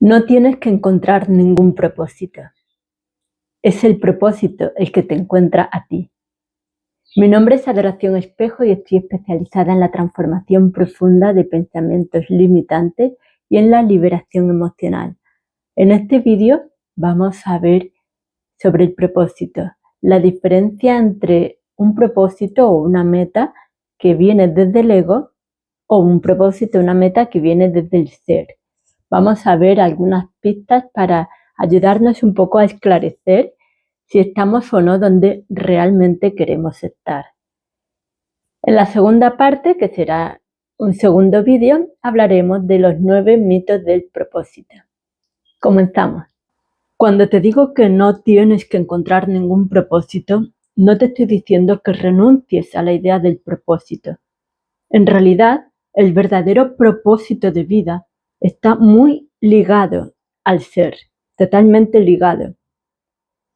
No tienes que encontrar ningún propósito. Es el propósito el que te encuentra a ti. Mi nombre es Adoración Espejo y estoy especializada en la transformación profunda de pensamientos limitantes y en la liberación emocional. En este vídeo vamos a ver sobre el propósito, la diferencia entre un propósito o una meta que viene desde el ego o un propósito, una meta que viene desde el ser. Vamos a ver algunas pistas para ayudarnos un poco a esclarecer si estamos o no donde realmente queremos estar. En la segunda parte, que será un segundo vídeo, hablaremos de los 9 mitos del propósito. Comenzamos. Cuando te digo que no tienes que encontrar ningún propósito, no te estoy diciendo que renuncies a la idea del propósito. En realidad, el verdadero propósito de vida está muy ligado al ser, totalmente ligado.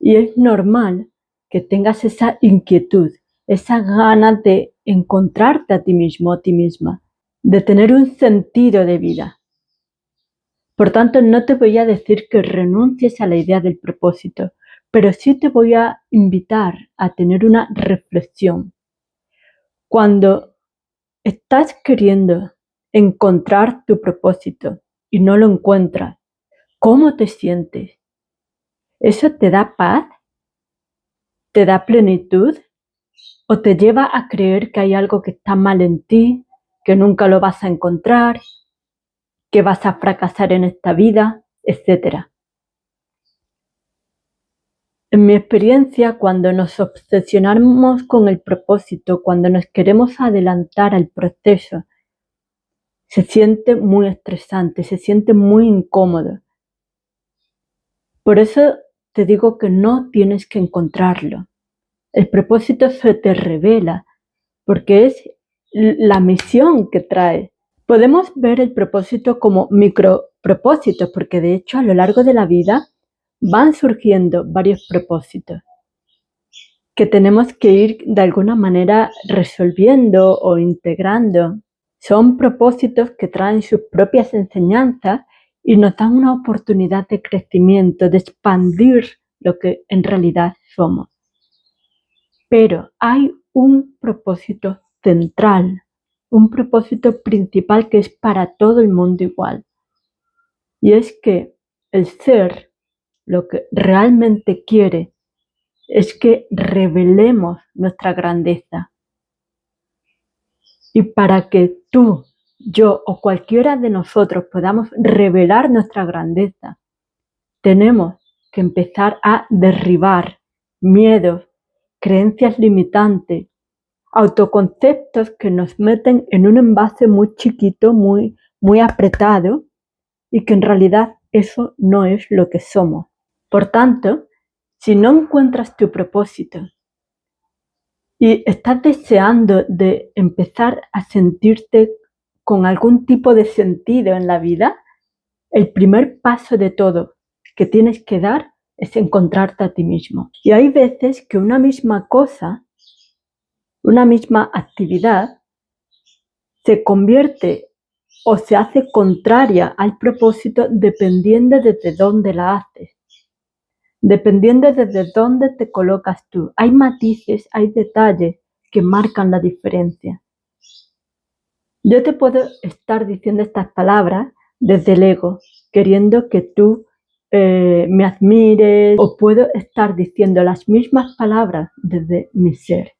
Y es normal que tengas esa inquietud, esa gana de encontrarte a ti mismo, a ti misma, de tener un sentido de vida. Por tanto, no te voy a decir que renuncies a la idea del propósito, pero sí te voy a invitar a tener una reflexión. Cuando estás queriendo encontrar tu propósito y no lo encuentras, ¿cómo te sientes? ¿Eso te da paz? ¿Te da plenitud? ¿O te lleva a creer que hay algo que está mal en ti, que nunca lo vas a encontrar, que vas a fracasar en esta vida, etcétera? En mi experiencia, cuando nos obsesionamos con el propósito, cuando nos queremos adelantar al proceso, se siente muy estresante, se siente muy incómodo. Por eso te digo que no tienes que encontrarlo. El propósito se te revela porque es la misión que trae. Podemos ver el propósito como micropropósitos porque de hecho a lo largo de la vida van surgiendo varios propósitos que tenemos que ir de alguna manera resolviendo o integrando. Son propósitos que traen sus propias enseñanzas y nos dan una oportunidad de crecimiento, de expandir lo que en realidad somos. Pero hay un propósito central, un propósito principal que es para todo el mundo igual. Y es que el ser lo que realmente quiere es que revelemos nuestra grandeza. Y para que tú, yo o cualquiera de nosotros podamos revelar nuestra grandeza, tenemos que empezar a derribar miedos, creencias limitantes, autoconceptos que nos meten en un envase muy chiquito, muy apretado, y que en realidad eso no es lo que somos. Por tanto, si no encuentras tu propósito y estás deseando de empezar a sentirte con algún tipo de sentido en la vida, el primer paso de todo que tienes que dar es encontrarte a ti mismo. Y hay veces que una misma cosa, una misma actividad, se convierte o se hace contraria al propósito dependiendo desde dónde la haces, dependiendo desde dónde te colocas tú. Hay matices, hay detalles que marcan la diferencia. Yo te puedo estar diciendo estas palabras desde el ego, queriendo que tú me admires, o puedo estar diciendo las mismas palabras desde mi ser,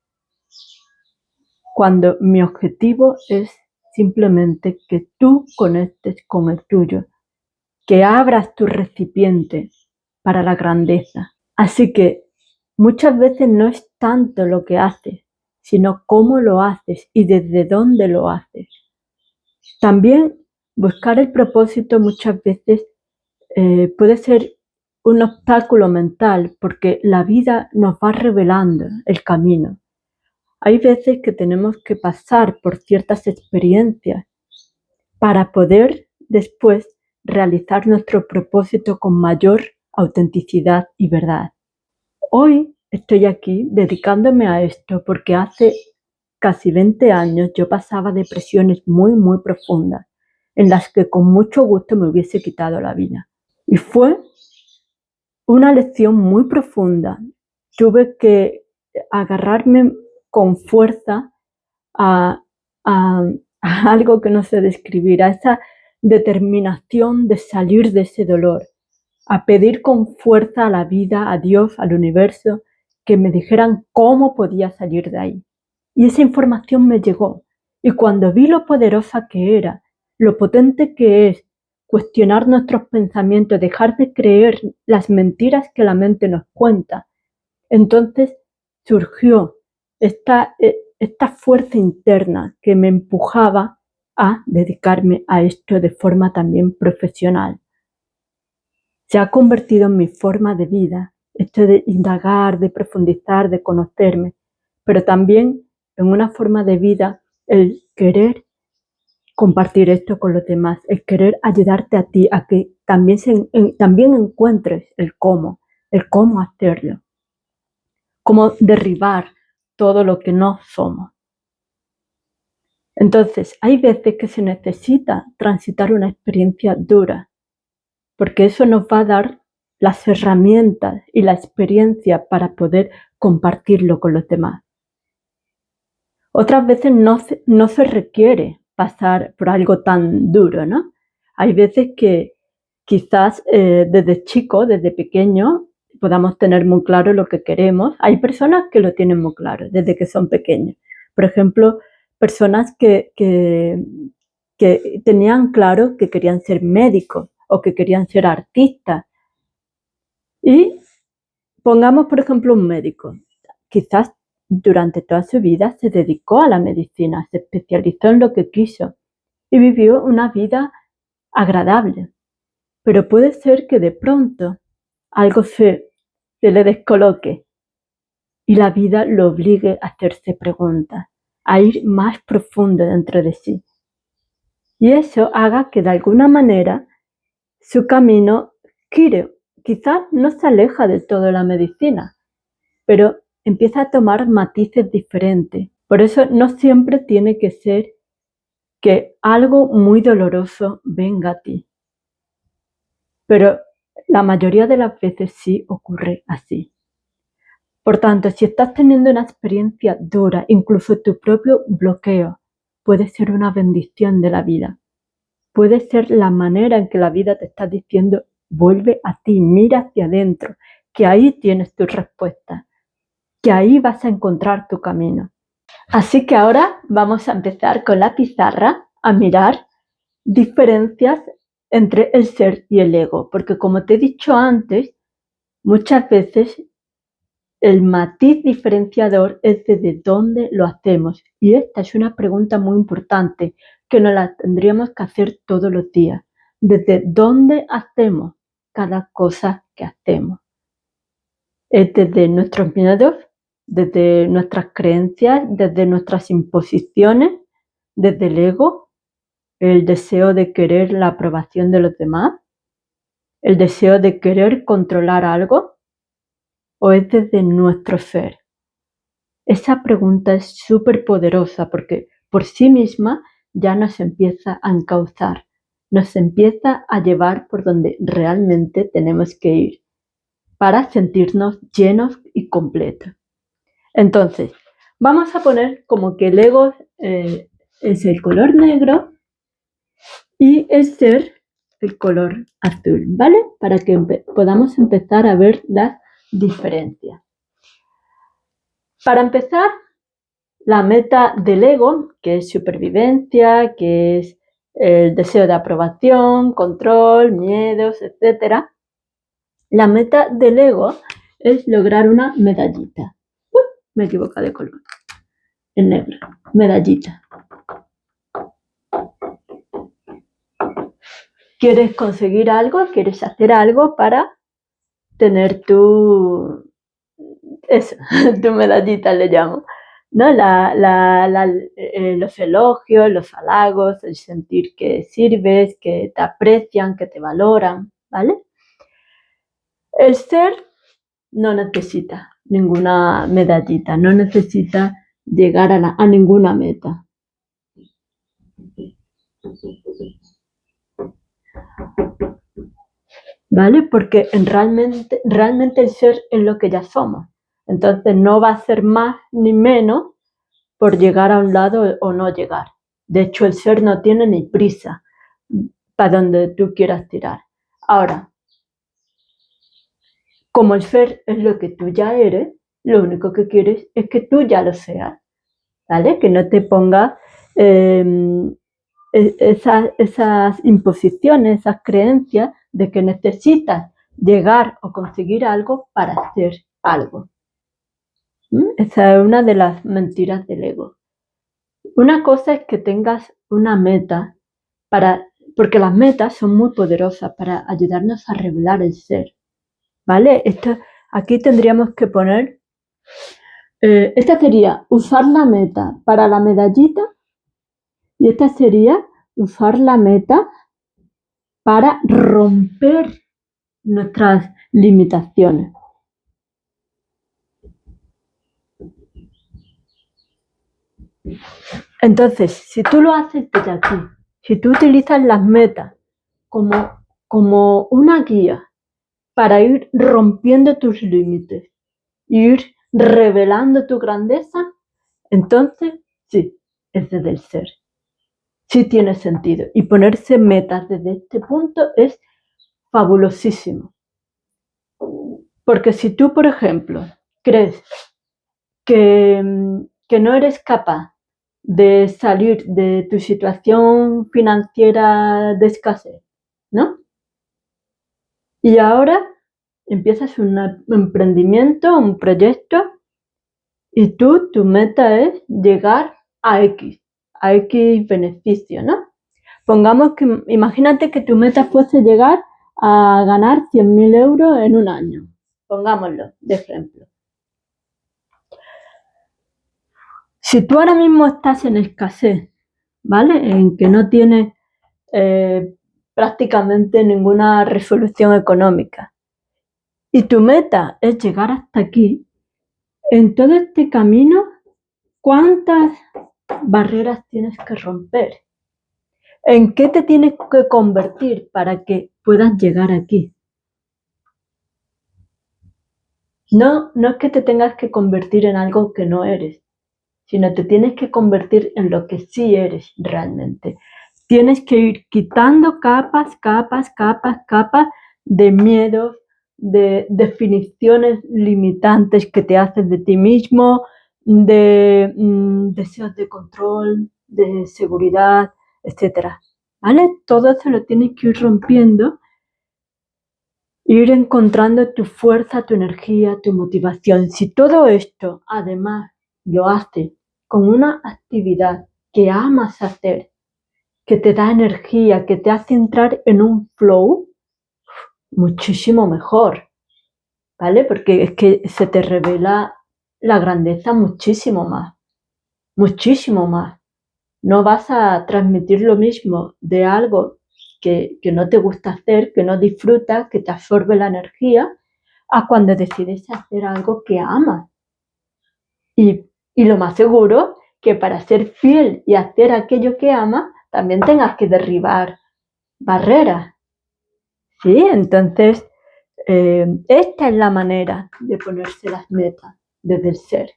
cuando mi objetivo es simplemente que tú conectes con el tuyo, que abras tu recipiente para la grandeza. Así que muchas veces no es tanto lo que haces, sino cómo lo haces y desde dónde lo haces. También buscar el propósito muchas veces puede ser un obstáculo mental porque la vida nos va revelando el camino. Hay veces que tenemos que pasar por ciertas experiencias para poder después realizar nuestro propósito con mayor autenticidad y verdad. Hoy estoy aquí dedicándome a esto porque hace casi 20 años yo pasaba depresiones muy profundas en las que con mucho gusto me hubiese quitado la vida. Y fue una lección muy profunda. Tuve que agarrarme con fuerza a, a algo que no sé describir, a esa determinación de salir de ese dolor, a pedir con fuerza a la vida, a Dios, al universo, que me dijeran cómo podía salir de ahí. Y esa información me llegó. Y cuando vi lo poderosa que era, lo potente que es cuestionar nuestros pensamientos, dejar de creer las mentiras que la mente nos cuenta, entonces surgió esta fuerza interna que me empujaba a dedicarme a esto de forma también profesional. Se ha convertido en mi forma de vida, esto de indagar, de profundizar, de conocerme, pero también en una forma de vida el querer compartir esto con los demás, el querer ayudarte a ti a que también encuentres el cómo hacerlo, cómo derribar todo lo que no somos. Entonces, hay veces que se necesita transitar una experiencia dura, porque eso nos va a dar las herramientas y la experiencia para poder compartirlo con los demás. Otras veces no se requiere pasar por algo tan duro, ¿no? Hay veces que quizás desde chico, desde pequeño, podamos tener muy claro lo que queremos. Hay personas que lo tienen muy claro desde que son pequeños. Por ejemplo, personas que tenían claro que querían ser médicos o que querían ser artistas. Y pongamos, por ejemplo, un médico. Quizás durante toda su vida se dedicó a la medicina, se especializó en lo que quiso y vivió una vida agradable. Pero puede ser que de pronto algo se le descoloque y la vida lo obligue a hacerse preguntas, a ir más profundo dentro de sí. Y eso haga que de alguna manera su camino gire. Quizás no se aleja del todo de la medicina, pero empieza a tomar matices diferentes. Por eso no siempre tiene que ser que algo muy doloroso venga a ti. Pero la mayoría de las veces sí ocurre así. Por tanto, si estás teniendo una experiencia dura, incluso tu propio bloqueo puede ser una bendición de la vida. Puede ser la manera en que la vida te está diciendo, vuelve a ti, mira hacia adentro, que ahí tienes tu respuesta, que ahí vas a encontrar tu camino. Así que ahora vamos a empezar con la pizarra a mirar diferencias entre el ser y el ego, porque como te he dicho antes, muchas veces el matiz diferenciador es desde dónde lo hacemos. Y esta es una pregunta muy importante que nos la tendríamos que hacer todos los días. ¿Desde dónde hacemos cada cosa que hacemos? ¿Es desde nuestros miedos, desde nuestras creencias, desde nuestras imposiciones, desde el ego, el deseo de querer la aprobación de los demás, el deseo de querer controlar algo, o es desde nuestro ser? Esa pregunta es súper poderosa porque por sí misma ya nos empieza a encauzar, nos empieza a llevar por donde realmente tenemos que ir para sentirnos llenos y completos. Entonces, vamos a poner como que el ego es el color negro y el ser el color azul, ¿vale? Para que podamos empezar a ver las diferencias. Para empezar, la meta del ego, que es supervivencia, que es el deseo de aprobación, control, miedos, etc. La meta del ego es lograr una medallita. Uy, me equivoco de color. En negro. Medallita. ¿Quieres conseguir algo? ¿Quieres hacer algo para tener tu medallita, le llamo? ¿No? Los elogios, los halagos, el sentir que sirves, que te aprecian, que te valoran, ¿vale? El ser no necesita ninguna medallita, no necesita llegar a ninguna meta. ¿vale? Porque realmente el ser es lo que ya somos. Entonces no va a ser más ni menos por llegar a un lado o no llegar. De hecho, el ser no tiene ni prisa para donde tú quieras tirar. Ahora, como el ser es lo que tú ya eres, lo único que quieres es que tú ya lo seas, ¿vale? Que no te pongas esas imposiciones, esas creencias de que necesitas llegar o conseguir algo para hacer algo. Esa es una de las mentiras del ego. Una cosa es que tengas una meta porque las metas son muy poderosas para ayudarnos a revelar el ser, ¿vale? Aquí tendríamos que poner, esta sería usar la meta para la medallita y esta sería usar la meta para romper nuestras limitaciones. Entonces, si tú lo haces desde aquí, si tú utilizas las metas como una guía para ir rompiendo tus límites, ir revelando tu grandeza, entonces sí, es desde el ser. Sí tiene sentido. Y ponerse metas desde este punto es fabulosísimo. Porque si tú, por ejemplo, crees que no eres capaz de salir de tu situación financiera de escasez, ¿no? Y ahora empiezas un emprendimiento, un proyecto, y tu meta es llegar a X beneficio, ¿no? Imagínate que tu meta fuese llegar a ganar 100.000 euros en un año. Pongámoslo de ejemplo. Si tú ahora mismo estás en escasez, ¿vale? En que no tienes prácticamente ninguna resolución económica y tu meta es llegar hasta aquí, en todo este camino, ¿cuántas barreras tienes que romper? ¿En qué te tienes que convertir para que puedas llegar aquí? No es que te tengas que convertir en algo que no eres, sino te tienes que convertir en lo que sí eres realmente. Tienes que ir quitando capas de miedos, de definiciones limitantes que te haces de ti mismo, de deseos de control, de seguridad, etcétera. ¿Vale? Todo eso lo tienes que ir rompiendo, ir encontrando tu fuerza, tu energía, tu motivación. Si todo esto, además, lo haces con una actividad que amas hacer, que te da energía, que te hace entrar en un flow, muchísimo mejor, ¿vale? Porque es que se te revela la grandeza muchísimo más, muchísimo más. No vas a transmitir lo mismo de algo que no te gusta hacer, que no disfrutas, que te absorbe la energía, a cuando decides hacer algo que amas. Y lo más seguro que para ser fiel y hacer aquello que amas, también tengas que derribar barreras. ¿Sí? Entonces, esta es la manera de ponerse las metas desde el ser,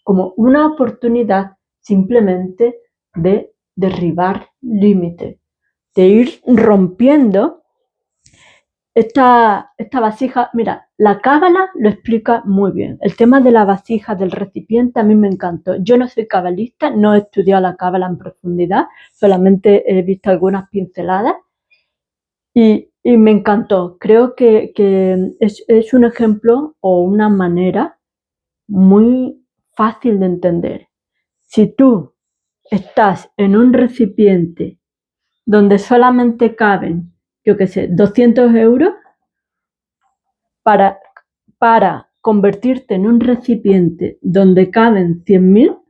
como una oportunidad simplemente de derribar límites, de ir rompiendo esta vasija. Mira, la cábala lo explica muy bien. El tema de la vasija, del recipiente, a mí me encantó. Yo no soy cabalista, no he estudiado la cábala en profundidad, solamente he visto algunas pinceladas y me encantó. Creo que es un ejemplo o una manera muy fácil de entender. Si tú estás en un recipiente donde solamente caben, yo qué sé, 200 euros, para convertirte en un recipiente donde caben 100.000,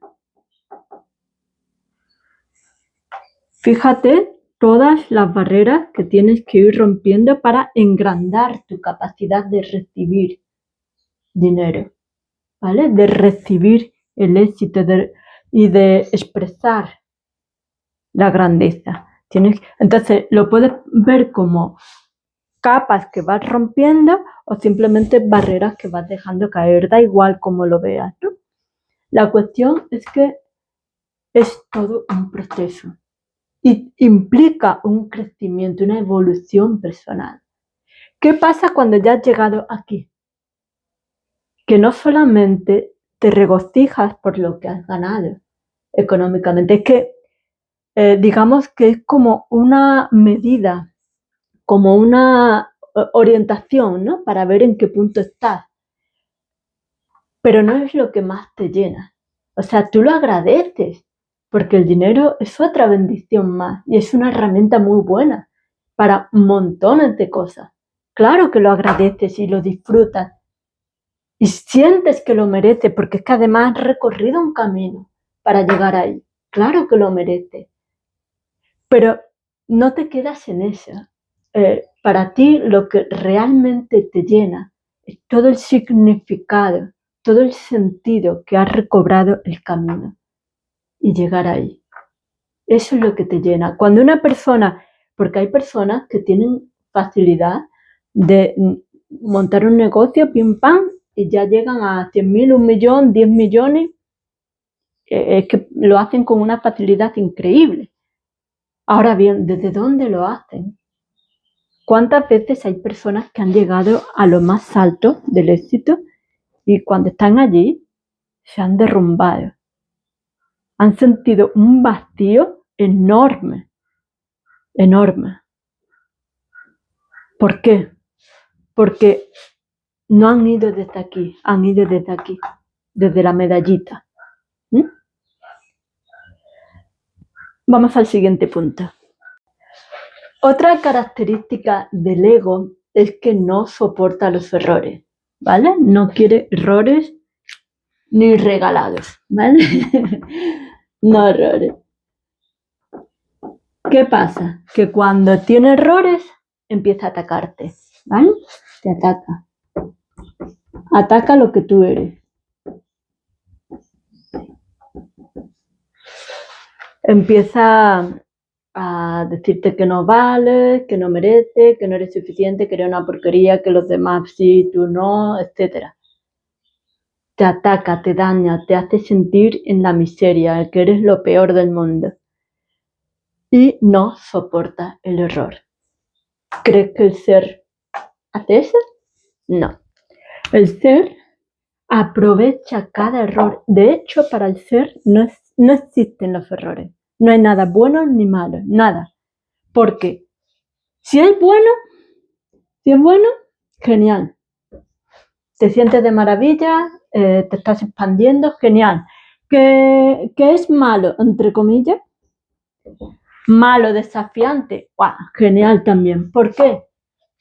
fíjate todas las barreras que tienes que ir rompiendo para engrandar tu capacidad de recibir dinero, ¿vale? De recibir el éxito y de expresar la grandeza. Entonces, lo puedes ver como capas que vas rompiendo o simplemente barreras que vas dejando caer, da igual cómo lo veas, ¿no? La cuestión es que es todo un proceso y implica un crecimiento, una evolución personal. ¿Qué pasa cuando ya has llegado aquí? Que no solamente te regocijas por lo que has ganado económicamente, es que digamos que es como una medida, como una orientación, ¿no? Para ver en qué punto estás. Pero no es lo que más te llena. O sea, tú lo agradeces, porque el dinero es otra bendición más y es una herramienta muy buena para montones de cosas. Claro que lo agradeces y lo disfrutas y sientes que lo mereces, porque es que además has recorrido un camino para llegar ahí. Claro que lo mereces. Pero no te quedas en eso. Para ti lo que realmente te llena es todo el significado, todo el sentido que ha recobrado el camino y llegar ahí. Eso es lo que te llena. Cuando una persona, porque hay personas que tienen facilidad de montar un negocio, pim pam, y ya llegan a 100.000, 1.000.000, 10 millones, es que lo hacen con una facilidad increíble. Ahora bien, ¿desde dónde lo hacen? ¿Cuántas veces hay personas que han llegado a lo más alto del éxito y cuando están allí se han derrumbado? Han sentido un vacío enorme, enorme. ¿Por qué? Porque no han ido desde aquí, han ido desde aquí, desde la medallita. ¿Mm? Vamos al siguiente punto. Otra característica del ego es que no soporta los errores, ¿vale? No quiere errores ni regalados, ¿vale? No errores. ¿Qué pasa? Que cuando tiene errores empieza a atacarte, ¿vale? Te ataca. Ataca lo que tú eres. Empieza a decirte que no vales, que no mereces, que no eres suficiente, que eres una porquería, que los demás sí, tú no, etc. Te ataca, te daña, te hace sentir en la miseria, que eres lo peor del mundo. Y no soporta el error. ¿Crees que el ser hace eso? No. El ser aprovecha cada error. De hecho, para el ser no existen los errores. No hay nada bueno ni malo, nada. Porque si es bueno, genial. Te sientes de maravilla, te estás expandiendo, genial. ¿Que es malo, entre comillas? Malo, desafiante, ¡guau! Genial también. ¿Por qué?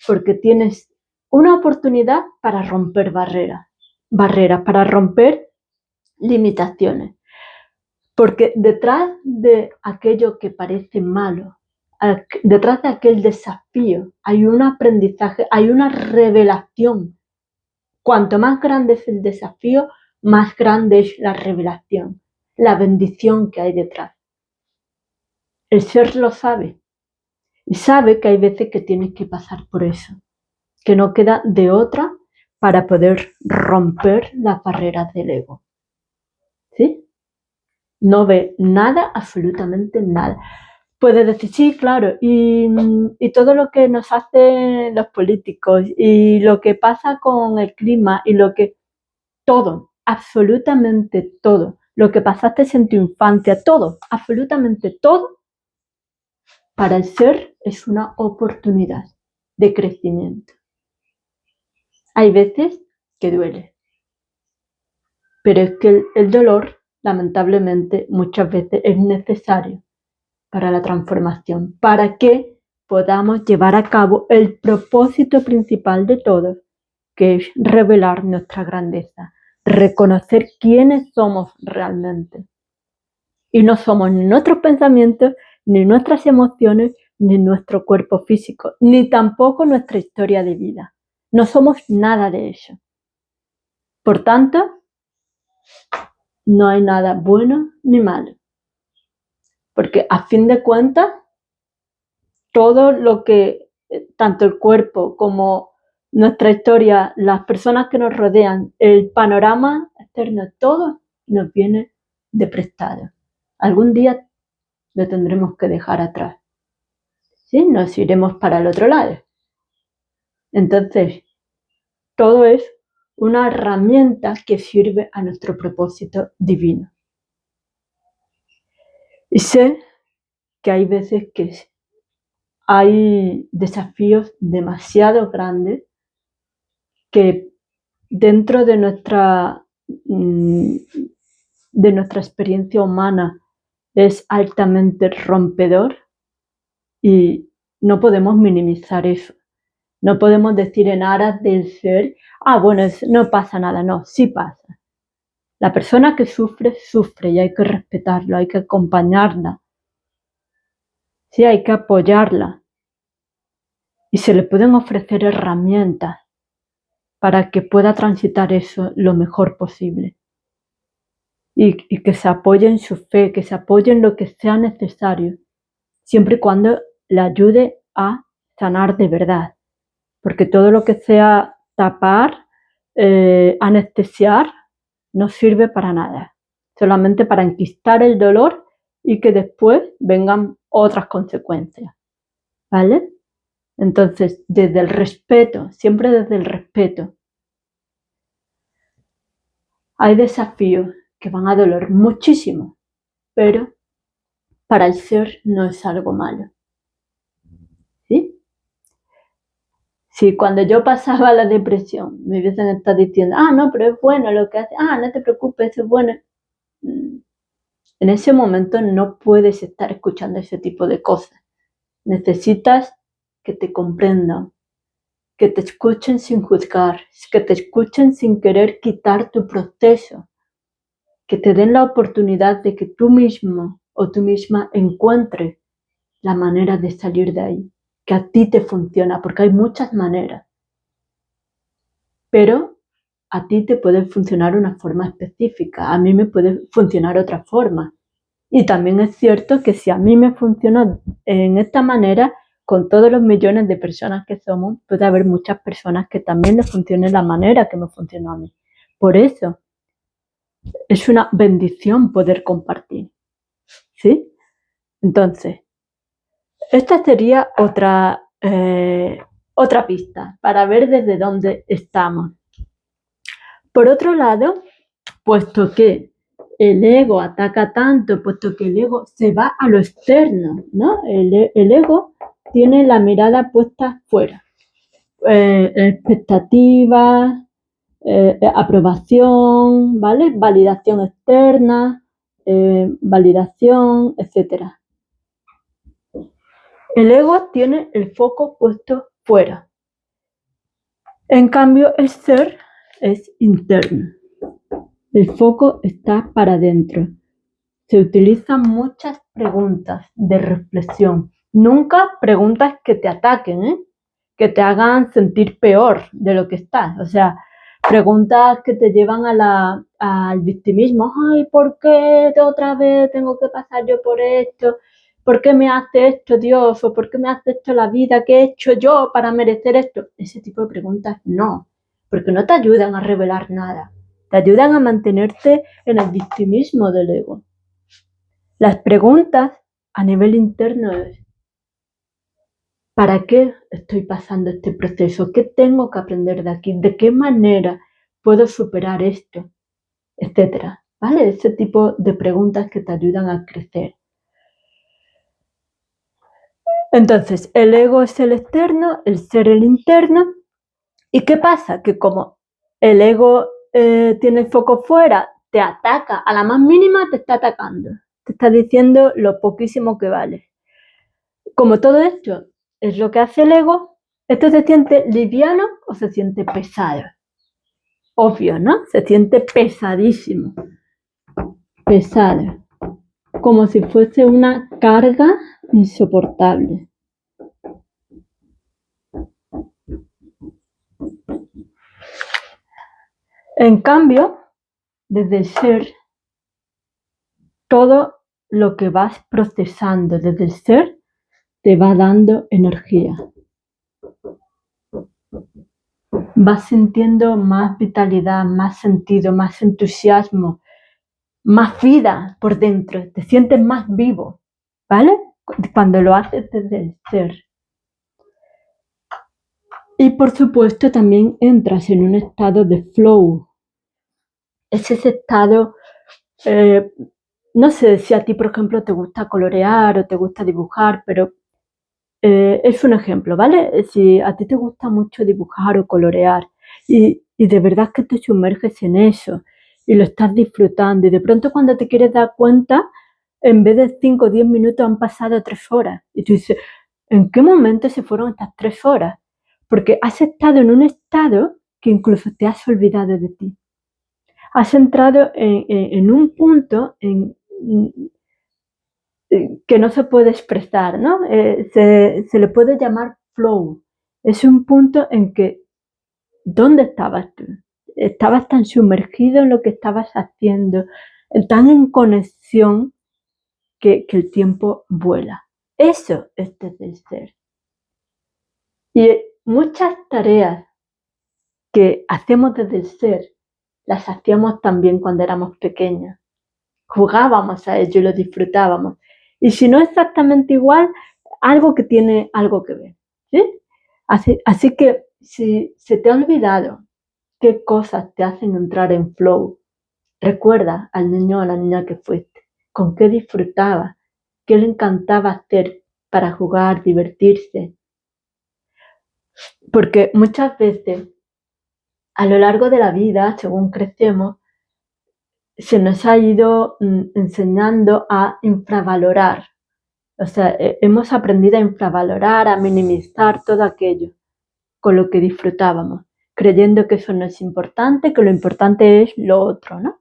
Porque tienes una oportunidad para romper barreras, para romper limitaciones. Porque detrás de aquello que parece malo, detrás de aquel desafío, hay un aprendizaje, hay una revelación. Cuanto más grande es el desafío, más grande es la revelación, la bendición que hay detrás. El ser lo sabe y sabe que hay veces que tienes que pasar por eso, que no queda de otra para poder romper las barreras del ego. ¿Sí? No ve nada, absolutamente nada. Puede decir, sí, claro, y todo lo que nos hacen los políticos y lo que pasa con el clima y todo, absolutamente todo, lo que pasaste en tu infancia, todo, absolutamente todo, para el ser es una oportunidad de crecimiento. Hay veces que duele, pero es que el dolor, lamentablemente, muchas veces es necesario para la transformación, para que podamos llevar a cabo el propósito principal de todos, que es revelar nuestra grandeza, reconocer quiénes somos realmente. Y no somos ni nuestros pensamientos, ni nuestras emociones, ni nuestro cuerpo físico, ni tampoco nuestra historia de vida. No somos nada de eso. Por tanto, no hay nada bueno ni malo. Porque a fin de cuentas, todo lo que tanto el cuerpo como nuestra historia, las personas que nos rodean, el panorama externo, todo nos viene de prestado. Algún día lo tendremos que dejar atrás. ¿Sí? Nos iremos para el otro lado. Entonces, todo es una herramienta que sirve a nuestro propósito divino. Y sé que hay veces que hay desafíos demasiado grandes que dentro de nuestra experiencia humana es altamente rompedor y no podemos minimizar eso. No podemos decir en aras del ser, bueno, no pasa nada. No, sí pasa. La persona que sufre, sufre y hay que respetarlo, hay que acompañarla. Sí, hay que apoyarla. Y se le pueden ofrecer herramientas para que pueda transitar eso lo mejor posible. Y que se apoye en su fe, que se apoye en lo que sea necesario, siempre y cuando le ayude a sanar de verdad. Porque todo lo que sea tapar, anestesiar, no sirve para nada. Solamente para enquistar el dolor y que después vengan otras consecuencias. ¿Vale? Entonces, desde el respeto, siempre desde el respeto. Hay desafíos que van a doler muchísimo, pero para el ser no es algo malo. ¿Sí? Si cuando yo pasaba la depresión me hubiesen estado diciendo, no, pero es bueno lo que hace, no te preocupes, es bueno. En ese momento no puedes estar escuchando ese tipo de cosas. Necesitas que te comprendan, que te escuchen sin juzgar, que te escuchen sin querer quitar tu proceso, que te den la oportunidad de que tú mismo o tú misma encuentres la manera de salir de ahí, que a ti te funciona, porque hay muchas maneras. Pero a ti te puede funcionar una forma específica, a mí me puede funcionar otra forma. Y también es cierto que si a mí me funcionó en esta manera, con todos los millones de personas que somos, puede haber muchas personas que también les funcione la manera que me funcionó a mí. Por eso es una bendición poder compartir. ¿Sí? Entonces, esta sería otra pista para ver desde dónde estamos. Por otro lado, puesto que el ego ataca tanto, puesto que el ego se va a lo externo, ¿no? El ego tiene la mirada puesta fuera. Expectativas, aprobación, ¿vale? Validación externa, validación, etc. El ego tiene el foco puesto fuera. En cambio, el ser es interno. El foco está para adentro. Se utilizan muchas preguntas de reflexión. Nunca preguntas que te ataquen, que te hagan sentir peor de lo que estás. O sea, preguntas que te llevan al victimismo. Ay, ¿por qué otra vez tengo que pasar yo por esto? ¿Por qué me hace esto Dios? ¿O por qué me hace esto la vida? ¿Qué he hecho yo para merecer esto? Ese tipo de preguntas no, porque no te ayudan a revelar nada. Te ayudan a mantenerte en el victimismo del ego. Las preguntas a nivel interno es, ¿para qué estoy pasando este proceso? ¿Qué tengo que aprender de aquí? ¿De qué manera puedo superar esto? Etcétera. ¿Vale? Ese tipo de preguntas que te ayudan a crecer. Entonces, el ego es el externo, el ser el interno. ¿Y qué pasa? Que como el ego tiene el foco fuera, te ataca, a la más mínima te está atacando. Te está diciendo lo poquísimo que vale. Como todo esto es lo que hace el ego, ¿esto se siente liviano o se siente pesado? Obvio, ¿no? Se siente pesadísimo. Pesado. Como si fuese una carga insoportable. En cambio, desde el ser, todo lo que vas procesando desde el ser te va dando energía. vas sintiendo más vitalidad, más sentido, más entusiasmo, más vida por dentro, te sientes más vivo, ¿vale? Cuando lo haces desde el ser. Y por supuesto también entras en un estado de flow. Es ese estado, no sé si a ti, por ejemplo, te gusta colorear o te gusta dibujar, pero es un ejemplo, ¿vale? Si a ti te gusta mucho dibujar o colorear y de verdad que te sumerges en eso y lo estás disfrutando y de pronto cuando te quieres dar cuenta, en vez de 5 o 10 minutos han pasado 3 horas y tú dices, ¿en qué momento se fueron estas 3 horas? Porque has estado en un estado que incluso te has olvidado de ti. Has entrado en un punto que no se puede expresar, ¿no? Se le puede llamar flow. Es un punto en que, ¿dónde estabas tú? Estabas tan sumergido en lo que estabas haciendo, tan en conexión que el tiempo vuela. Eso es desde el ser. Y muchas tareas que hacemos desde el ser, las hacíamos también cuando éramos pequeños. Jugábamos a ello y lo disfrutábamos. Y si no exactamente igual, algo que tiene algo que ver. ¿Sí? Así que si se te ha olvidado qué cosas te hacen entrar en flow, recuerda al niño o a la niña que fuiste, con qué disfrutaba, qué le encantaba hacer para jugar, divertirse. Porque muchas veces a lo largo de la vida, según crecemos, se nos ha ido enseñando a infravalorar. O sea, hemos aprendido a infravalorar, a minimizar todo aquello con lo que disfrutábamos, creyendo que eso no es importante, que lo importante es lo otro, ¿no?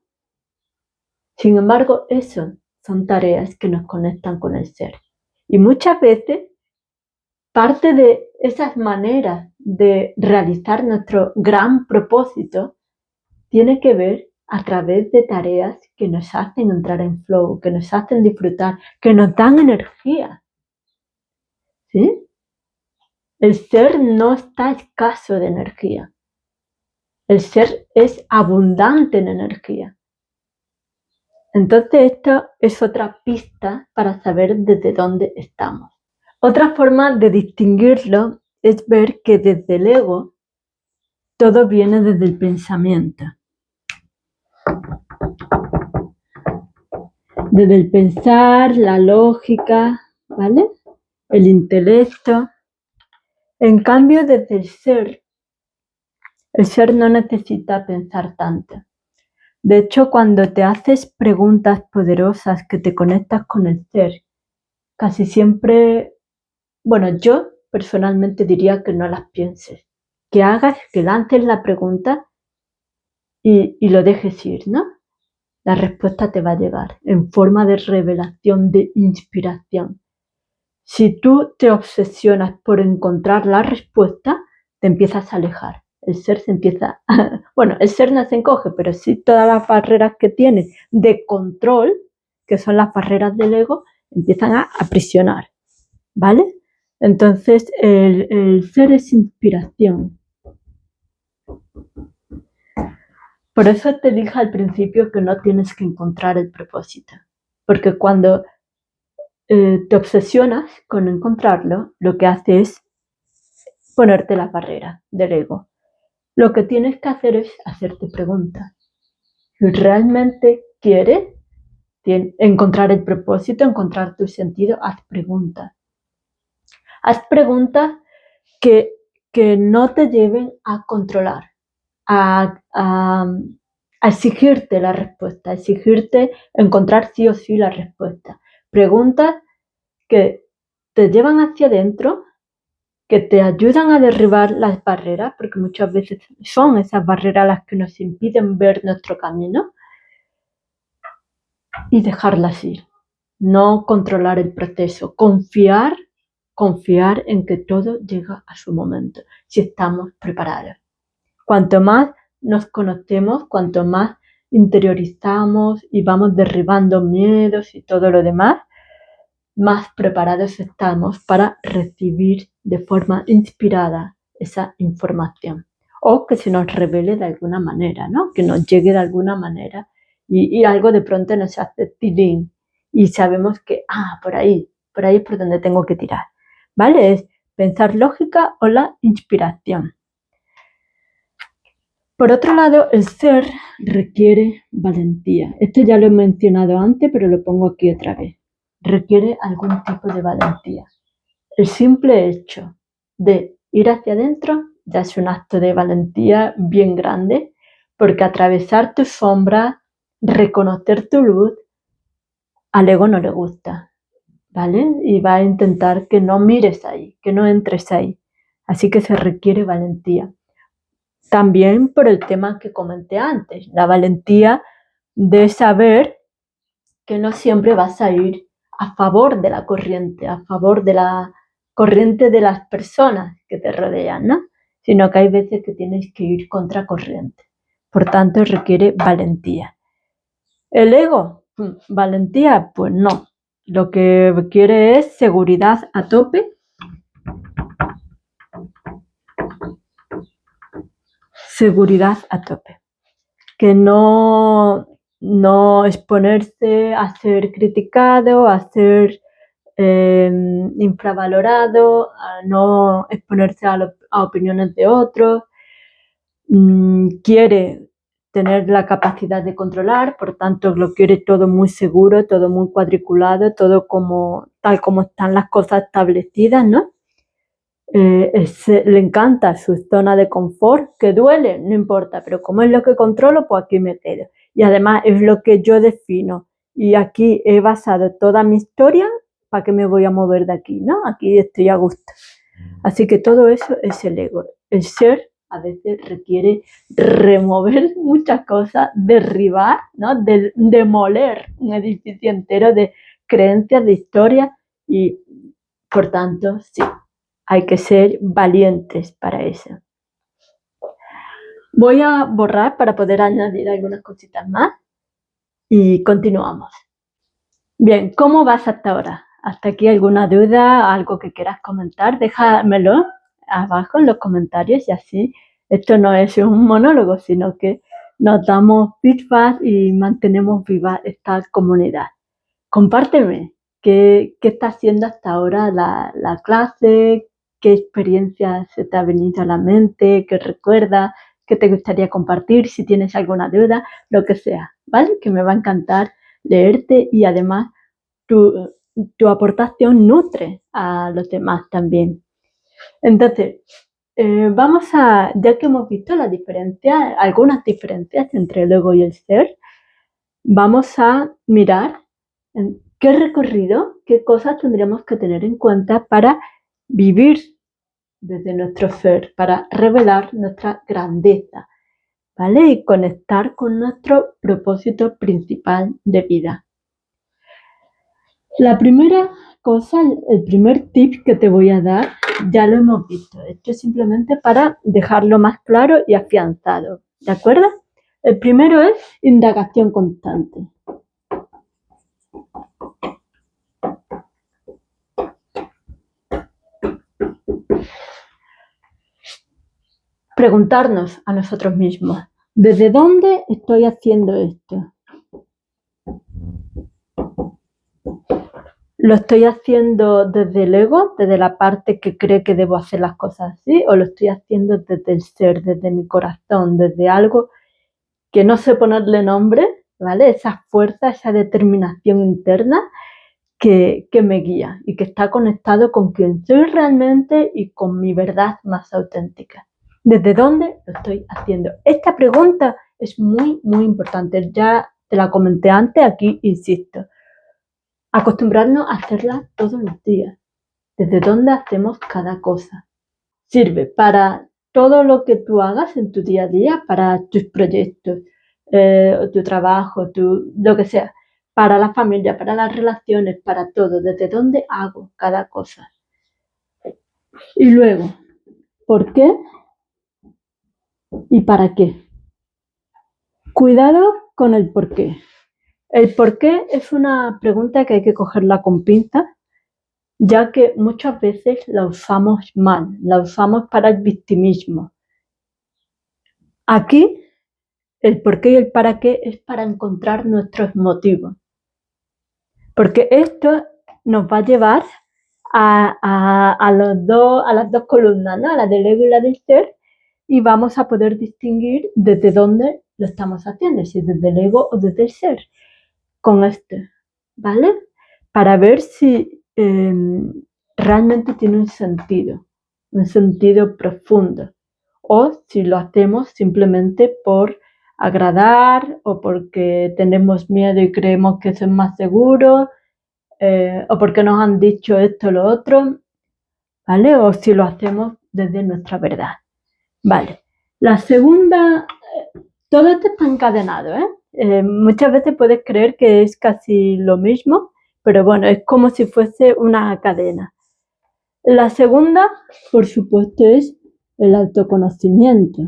Sin embargo, eso son tareas que nos conectan con el ser. Y muchas veces parte de esas maneras de realizar nuestro gran propósito tiene que ver a través de tareas que nos hacen entrar en flow, que nos hacen disfrutar, que nos dan energía. ¿Sí? El ser no está escaso de energía. El ser es abundante en energía. Entonces esto es otra pista para saber desde dónde estamos. Otra forma de distinguirlo es ver que desde el ego todo viene desde el pensamiento. Desde el pensar, la lógica, ¿vale? El intelecto. En cambio, desde el ser no necesita pensar tanto. De hecho, cuando te haces preguntas poderosas que te conectas con el ser, casi siempre, bueno, yo personalmente diría que no las pienses, que hagas, que lances la pregunta y lo dejes ir, ¿no? La respuesta te va a llegar en forma de revelación, de inspiración. Si tú te obsesionas por encontrar la respuesta, te empiezas a alejar. El ser se empieza, bueno, el ser no se encoge, pero sí todas las barreras que tiene de control, que son las barreras del ego, empiezan a aprisionar, ¿vale? Entonces, el ser es inspiración. Por eso te dije al principio que no tienes que encontrar el propósito, porque cuando te obsesionas con encontrarlo, lo que hace es ponerte las barreras del ego. Lo que tienes que hacer es hacerte preguntas. Si realmente quieres encontrar el propósito, encontrar tu sentido, haz preguntas. Haz preguntas que no te lleven a controlar, a exigirte la respuesta, a exigirte encontrar sí o sí la respuesta. Preguntas que te llevan hacia adentro, que te ayudan a derribar las barreras, porque muchas veces son esas barreras las que nos impiden ver nuestro camino, y dejarlas ir. No controlar el proceso, confiar en que todo llega a su momento, si estamos preparados. Cuanto más nos conocemos, cuanto más interiorizamos y vamos derribando miedos y todo lo demás, más preparados estamos para recibir de forma inspirada esa información. o que se nos revele de alguna manera, ¿no? Que nos llegue de alguna manera y algo de pronto nos hace tilín y sabemos que, por ahí es por donde tengo que tirar, ¿vale? Es pensar lógica o la inspiración. Por otro lado, el ser requiere valentía. Esto ya lo he mencionado antes, pero lo pongo aquí otra vez. Requiere algún tipo de valentía. El simple hecho de ir hacia adentro ya es un acto de valentía bien grande, porque atravesar tu sombra, reconocer tu luz, al ego no le gusta, ¿vale? Y va a intentar que no mires ahí, que no entres ahí. Así que se requiere valentía. También por el tema que comenté antes, la valentía de saber que no siempre vas a ir a favor de la corriente, a favor de la corriente de las personas que te rodean, ¿no? Sino que hay veces que tienes que ir contra corriente. Por tanto, requiere valentía. ¿El ego? ¿Valentía? Pues no. Lo que requiere es seguridad a tope. Seguridad a tope. Que no exponerse a ser criticado, a ser infravalorado, a no exponerse a opiniones de otros. Quiere tener la capacidad de controlar, por tanto lo quiere todo muy seguro, todo muy cuadriculado, todo tal como están las cosas establecidas, ¿no? Le encanta su zona de confort, que duele, no importa, pero como es lo que controlo, pues aquí me quedo. Y además es lo que yo defino. Y aquí he basado toda mi historia, ¿para qué me voy a mover de aquí? ¿No? Aquí estoy a gusto. Así que todo eso es el ego. El ser a veces requiere remover muchas cosas, derribar, ¿no? Demoler un edificio entero de creencias, de historias y, por tanto, sí. Hay que ser valientes para eso. Voy a borrar para poder añadir algunas cositas más y continuamos. Bien, ¿cómo vas hasta ahora? ¿Hasta aquí alguna duda, algo que quieras comentar? Déjamelo abajo en los comentarios y así esto no es un monólogo, sino que nos damos feedback y mantenemos viva esta comunidad. Compárteme qué está haciendo hasta ahora la clase, qué experiencia se te ha venido a la mente, qué recuerdas, qué te gustaría compartir, si tienes alguna duda, lo que sea, ¿vale? Que me va a encantar leerte y además tu aportación nutre a los demás también. Entonces, ya que hemos visto algunas diferencias entre el ego y el ser, vamos a mirar qué recorrido, qué cosas tendríamos que tener en cuenta para vivir desde nuestro ser, para revelar nuestra grandeza, ¿vale? Y conectar con nuestro propósito principal de vida. La primera cosa, el primer tip que te voy a dar, ya lo hemos visto. Esto es simplemente para dejarlo más claro y afianzado, ¿de acuerdo? El primero es indagación constante. Preguntarnos a nosotros mismos, ¿desde dónde estoy haciendo esto? ¿Lo estoy haciendo desde el ego, desde la parte que cree que debo hacer las cosas así? ¿O lo estoy haciendo desde el ser, desde mi corazón, desde algo que no sé ponerle nombre, ¿vale? Esa fuerza, esa determinación interna que me guía y que está conectado con quien soy realmente y con mi verdad más auténtica. ¿Desde dónde lo estoy haciendo? Esta pregunta es muy, muy importante. Ya te la comenté antes, aquí insisto. Acostumbrarnos a hacerla todos los días. ¿Desde dónde hacemos cada cosa? Sirve para todo lo que tú hagas en tu día a día, para tus proyectos, tu trabajo, lo que sea, para la familia, para las relaciones, para todo, desde dónde hago cada cosa. Y luego, ¿por qué y para qué? Cuidado con el por qué. El por qué es una pregunta que hay que cogerla con pinzas, ya que muchas veces la usamos mal, la usamos para el victimismo. Aquí el por qué y el para qué es para encontrar nuestros motivos. Porque esto nos va a llevar a las dos columnas, ¿no? A la del ego y la del ser, y vamos a poder distinguir desde dónde lo estamos haciendo, si desde el ego o desde el ser, con esto, ¿vale? Para ver si realmente tiene un sentido profundo, o si lo hacemos simplemente por agradar o porque tenemos miedo y creemos que eso es más seguro, o porque nos han dicho esto o lo otro, ¿vale? O si lo hacemos desde nuestra verdad, ¿vale? La segunda, todo esto está encadenado, muchas veces puedes creer que es casi lo mismo, pero bueno, es como si fuese una cadena. La segunda, por supuesto, es el autoconocimiento.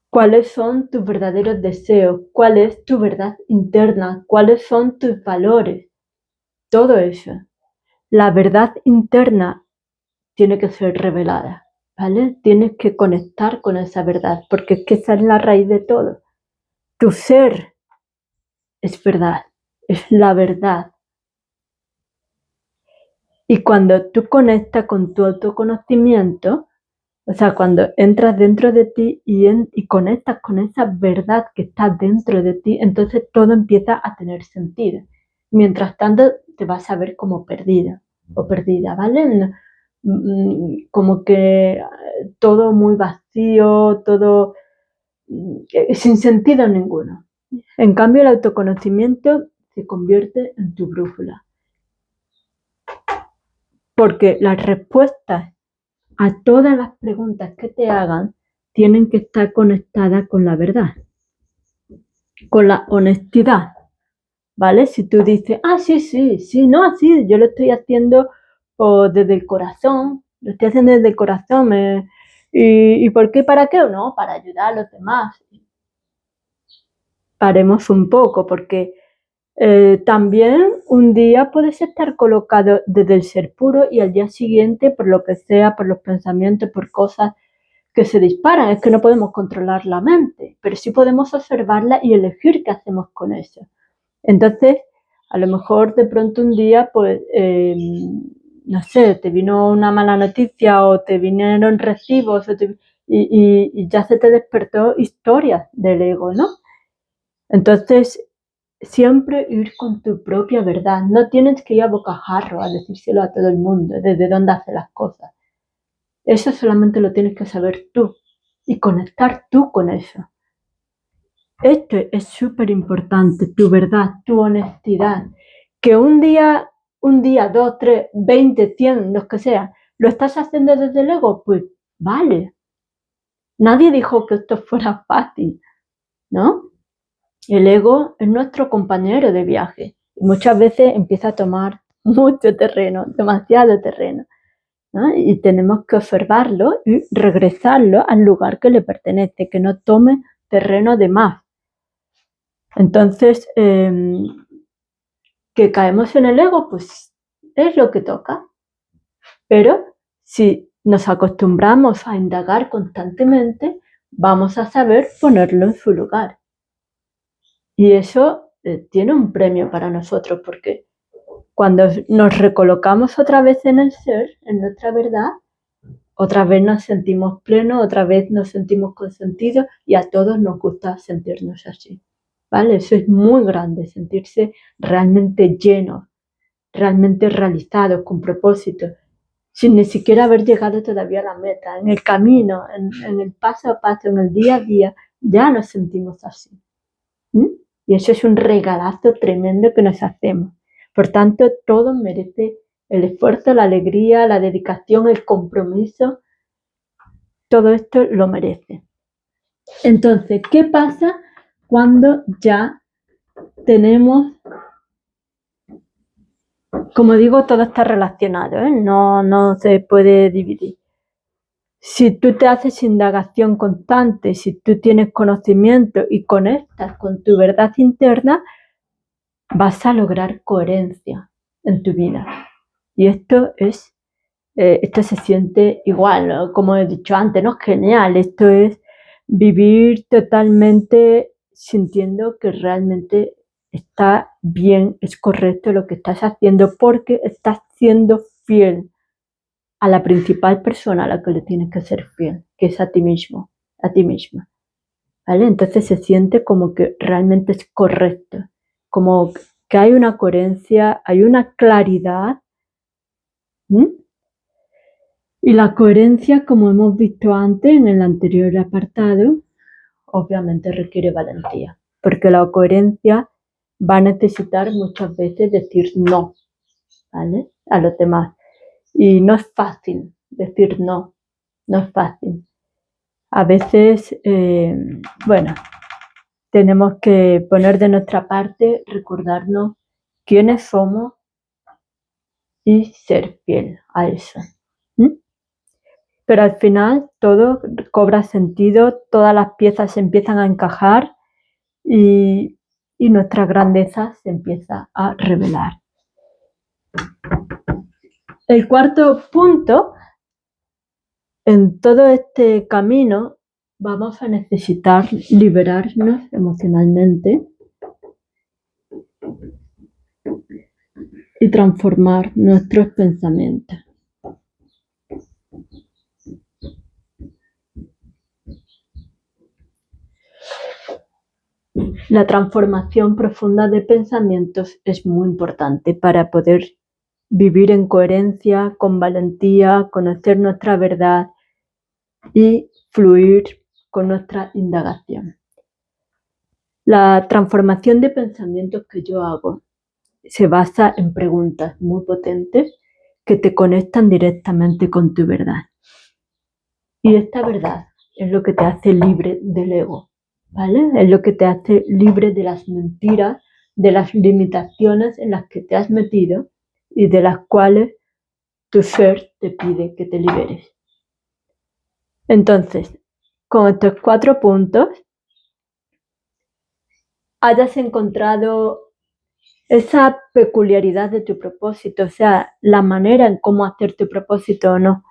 ¿Cuáles son tus verdaderos deseos? ¿Cuál es tu verdad interna? ¿Cuáles son tus valores? Todo eso. La verdad interna tiene que ser revelada, ¿vale? Tienes que conectar con esa verdad, porque es que esa es la raíz de todo. Tu ser es verdad, es la verdad. Y cuando tú conectas con tu autoconocimiento, o sea, cuando entras dentro de ti y conectas con esa verdad que está dentro de ti, entonces todo empieza a tener sentido. Mientras tanto, te vas a ver como perdida o perdida, ¿vale? Como que todo muy vacío, todo sin sentido ninguno. En cambio, el autoconocimiento se convierte en tu brújula. Porque las respuestas a todas las preguntas que te hagan tienen que estar conectadas con la verdad, con la honestidad, ¿vale? Si tú dices, sí, yo lo estoy haciendo desde el corazón, lo estoy haciendo desde el corazón, ¿y por qué? ¿Para qué? No, para ayudar a los demás. Paremos un poco, porque también un día puedes estar colocado desde el ser puro y al día siguiente, por lo que sea, por los pensamientos, por cosas que se disparan. Es que no podemos controlar la mente, pero sí podemos observarla y elegir qué hacemos con eso. Entonces, a lo mejor de pronto un día, pues, no sé, te vino una mala noticia o te vinieron recibos y ya se te despertó historias del ego, ¿no? Entonces, siempre ir con tu propia verdad. No tienes que ir a bocajarro a decírselo a todo el mundo, desde dónde hace las cosas. Eso solamente lo tienes que saber tú y conectar tú con eso. Esto es súper importante, tu verdad, tu honestidad. Que un día, 2, 3, 20, 100, los que sea, lo estás haciendo desde el ego, pues vale. Nadie dijo que esto fuera fácil, ¿no? El ego es nuestro compañero de viaje. Muchas veces empieza a tomar mucho terreno, demasiado terreno, ¿no? Y tenemos que observarlo y regresarlo al lugar que le pertenece, que no tome terreno de más. Entonces, que caemos en el ego, pues es lo que toca. Pero si nos acostumbramos a indagar constantemente, vamos a saber ponerlo en su lugar. Y eso tiene un premio para nosotros, porque cuando nos recolocamos otra vez en el ser, en nuestra verdad, otra vez nos sentimos plenos, otra vez nos sentimos con sentido y a todos nos gusta sentirnos así, ¿vale? Eso es muy grande, sentirse realmente llenos, realmente realizados, con propósito, sin ni siquiera haber llegado todavía a la meta. En el camino, en el paso a paso, en el día a día, ya nos sentimos así. Y eso es un regalazo tremendo que nos hacemos. Por tanto, todo merece el esfuerzo, la alegría, la dedicación, el compromiso. Todo esto lo merece. Entonces, ¿qué pasa cuando ya tenemos, como digo, todo está relacionado, no se puede dividir? Si tú te haces indagación constante, si tú tienes conocimiento y conectas con tu verdad interna, vas a lograr coherencia en tu vida. Y esto es esto se siente igual, ¿no? Como he dicho antes, ¿no? Genial, esto es vivir totalmente sintiendo que realmente está bien, es correcto lo que estás haciendo porque estás siendo fiel a la principal persona a la que le tienes que ser fiel, que es a ti mismo, a ti misma. ¿Vale? Entonces se siente como que realmente es correcto, como que hay una coherencia, hay una claridad. Y la coherencia, como hemos visto antes en el anterior apartado, obviamente requiere valentía, porque la coherencia va a necesitar muchas veces decir no, ¿vale? A los demás. Y no es fácil decir no, no es fácil. A veces, bueno, tenemos que poner de nuestra parte, recordarnos quiénes somos y ser fiel a eso. Pero al final todo cobra sentido, todas las piezas se empiezan a encajar y nuestra grandeza se empieza a revelar. El cuarto punto, en todo este camino vamos a necesitar liberarnos emocionalmente y transformar nuestros pensamientos. La transformación profunda de pensamientos es muy importante para poder vivir en coherencia, con valentía, conocer nuestra verdad y fluir con nuestra indagación. La transformación de pensamientos que yo hago se basa en preguntas muy potentes que te conectan directamente con tu verdad. Y esta verdad es lo que te hace libre del ego, ¿vale? Es lo que te hace libre de las mentiras, de las limitaciones en las que te has metido y de las cuales tu ser te pide que te liberes. Entonces, con estos 4 puntos, hayas encontrado esa peculiaridad de tu propósito, o sea, la manera en cómo hacer tu propósito o no,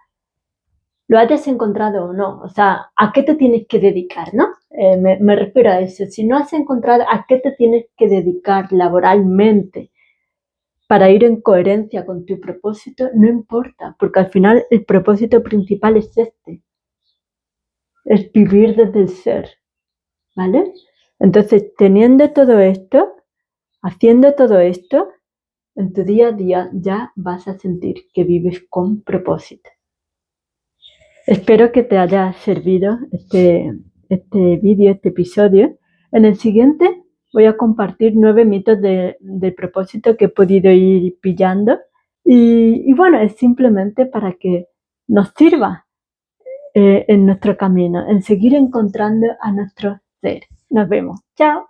lo hayas encontrado o no, o sea, ¿a qué te tienes que dedicar, no? Me refiero a eso, si no has encontrado a qué te tienes que dedicar laboralmente para ir en coherencia con tu propósito, no importa, porque al final el propósito principal es este, es vivir desde el ser, ¿vale? Entonces, teniendo todo esto, haciendo todo esto, en tu día a día ya vas a sentir que vives con propósito. Espero que te haya servido este vídeo, este episodio. En el siguiente voy a compartir 9 mitos del propósito que he podido ir pillando. Y bueno, es simplemente para que nos sirva en nuestro camino, en seguir encontrando a nuestro ser. Nos vemos. Chao.